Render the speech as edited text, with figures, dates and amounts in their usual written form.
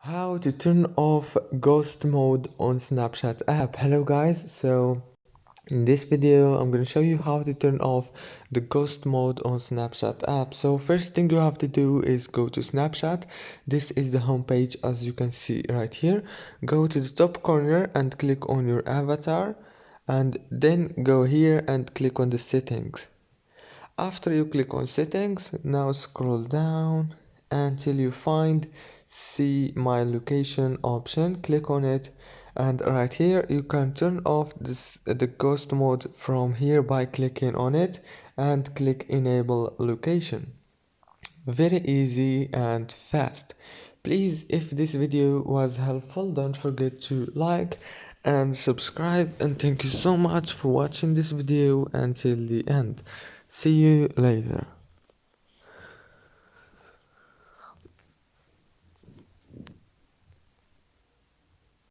How to turn off ghost mode on Snapchat app. Hello guys, so in this video I'm going to show you how to turn off the ghost mode on Snapchat app. So first thing you have to do is go to Snapchat. This is the home page, as you can see right here. Go to the top corner and click on your avatar, and then go here and click on the settings. After you click on settings, now scroll down until you find see my location option. Click on it, and right here you can turn off the ghost mode from here by clicking on it and click enable location. Very easy and fast. Please, if this video was helpful, don't forget to like and subscribe, and thank you so much for watching this video until the end. See you later.